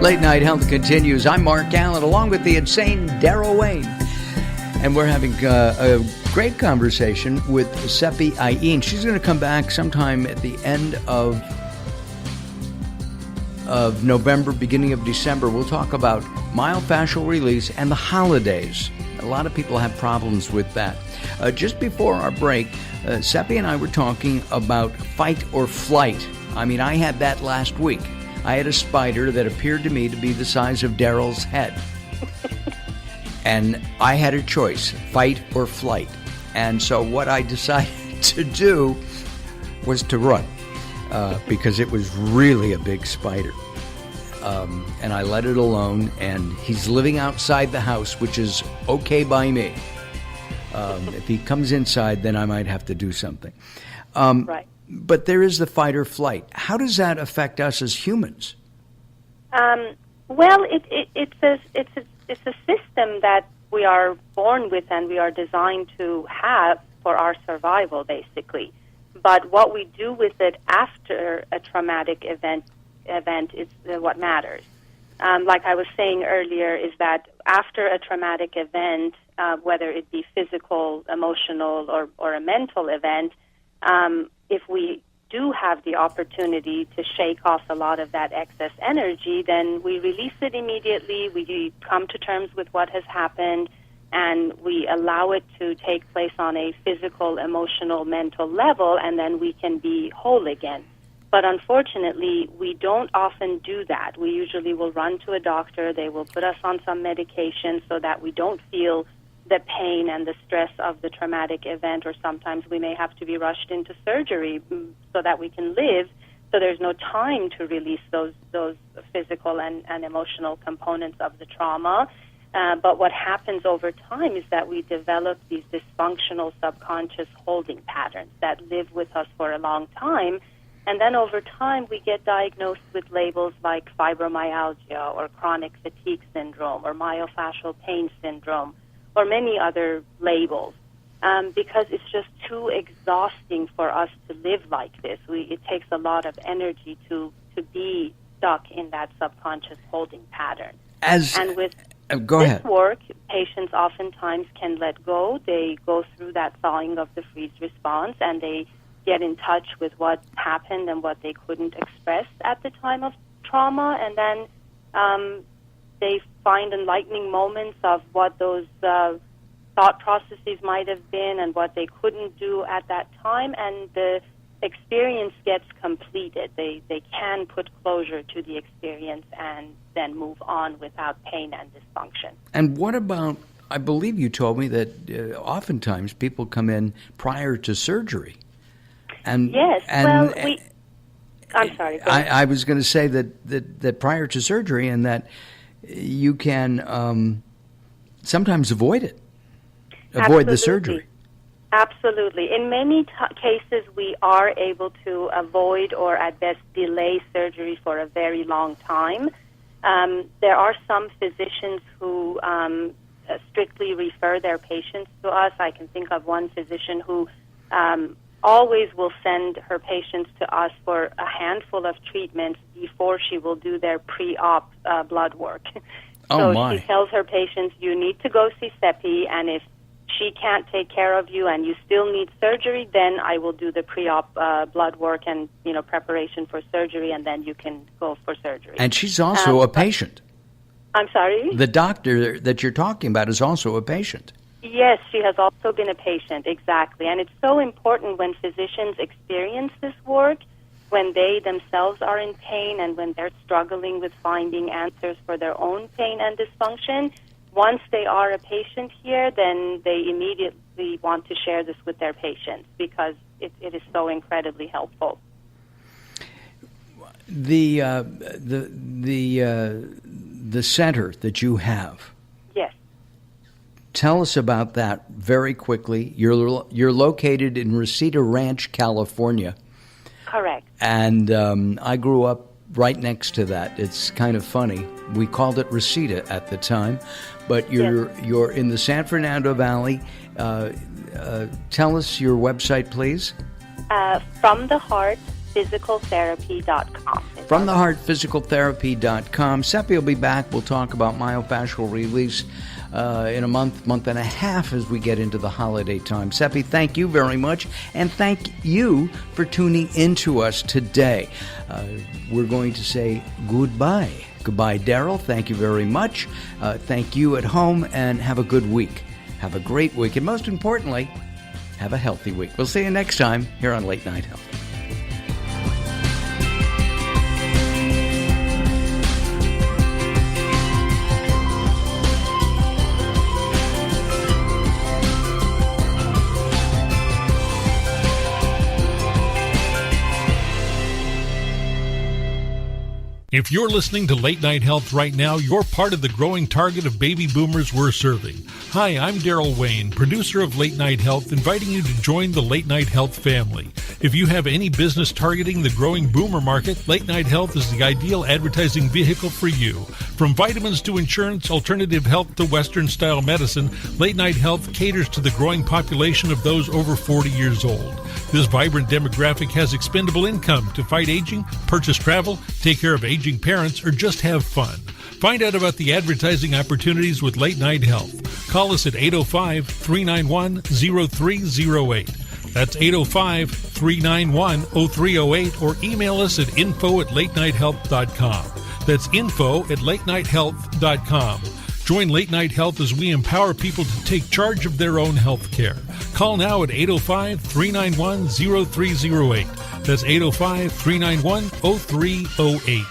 Late Night Health continues. I'm Mark Allen, along with the insane Daryl Wayne. And we're having a great conversation with Seppi Alyn. She's going to come back sometime at the end of November, beginning of December. We'll talk about myofascial release and the holidays. A lot of people have problems with that. Just before our break, Seppi and I were talking about fight or flight. I mean, I had that last week. I had a spider that appeared to me to be the size of Daryl's head. And I had a choice, fight or flight. And so what I decided to do was to run, because it was really a big spider. And I let it alone, and he's living outside the house, which is okay by me. If he comes inside, then I might have to do something. Right. But there is the fight or flight. How does that affect us as humans? Well, it's a system that we are born with and we are designed to have for our survival, basically. But what we do with it after a traumatic event is what matters. Like I was saying earlier, is that after a traumatic event, whether it be physical, emotional, or a mental event, if we do have the opportunity to shake off a lot of that excess energy, then we release it immediately, we come to terms with what has happened, and we allow it to take place on a physical, emotional, mental level, and then we can be whole again. But unfortunately, we don't often do that. We usually will run to a doctor, they will put us on some medication so that we don't feel the pain and the stress of the traumatic event, or sometimes we may have to be rushed into surgery so that we can live. So there's no time to release those physical and emotional components of the trauma. But what happens over time is that we develop these dysfunctional subconscious holding patterns that live with us for a long time. And then over time, we get diagnosed with labels like fibromyalgia or chronic fatigue syndrome or myofascial pain syndrome, or many other labels, because it's just too exhausting for us to live like this. It takes a lot of energy to be stuck in that subconscious holding pattern. And with this work, patients oftentimes can let go. They go through that thawing of the freeze response, and they get in touch with what happened and what they couldn't express at the time of trauma, and then they find enlightening moments of what those thought processes might have been and what they couldn't do at that time, and the experience gets completed. They can put closure to the experience and then move on without pain and dysfunction. And what about, I believe you told me that oftentimes people come in prior to surgery. And, yes, and, well, I'm sorry. I was going to say that prior to surgery, and that you can sometimes avoid it, avoid the surgery. Absolutely. In many cases, we are able to avoid or at best delay surgery for a very long time. There are some physicians who strictly refer their patients to us. I can think of one physician who always will send her patients to us for a handful of treatments before she will do their pre-op blood work. So she tells her patients, you need to go see Seppi, and if she can't take care of you and you still need surgery, then I will do the pre-op blood work and preparation for surgery, and then you can go for surgery. And she's also a patient. I'm sorry? The doctor that you're talking about is also a patient. Yes, she has also been a patient, exactly. And it's so important when physicians experience this work, when they themselves are in pain and when they're struggling with finding answers for their own pain and dysfunction. Once they are a patient here, then they immediately want to share this with their patients because it is so incredibly helpful. The center that you have. Yes. Tell us about that very quickly. You're located in Reseda Ranch, California. Correct. And I grew up right next to that. It's kind of funny. We called it Reseda at the time, but you're in the San Fernando Valley. Tell us your website, please. From the Heart FromTheHeartPhysicalTherapy.com. FromTheHeartPhysicalTherapy.com. Seppi will be back. We'll talk about myofascial release in a month and a half as we get into the holiday time. Seppi, thank you very much, and thank you for tuning into us today. We're going to say goodbye. Goodbye, Daryl. Thank you very much. Thank you at home, and have a good week. Have a great week, and most importantly, have a healthy week. We'll see you next time here on Late Night Health. If you're listening to Late Night Health right now, you're part of the growing target of baby boomers we're serving. Hi, I'm Daryl Wayne, producer of Late Night Health, inviting you to join the Late Night Health family. If you have any business targeting the growing boomer market, Late Night Health is the ideal advertising vehicle for you. From vitamins to insurance, alternative health to Western-style medicine, Late Night Health caters to the growing population of those over 40 years old. This vibrant demographic has expendable income to fight aging, purchase travel, take care of aging parents, or just have fun. Find out about the advertising opportunities with Late Night Health. Call us at 805-391-0308. That's 805-391-0308, or email us at info@latenighthealth.com. That's info@latenighthealth.com. Join Late Night Health as we empower people to take charge of their own health care. Call now at 805-391-0308. That's 805-391-0308.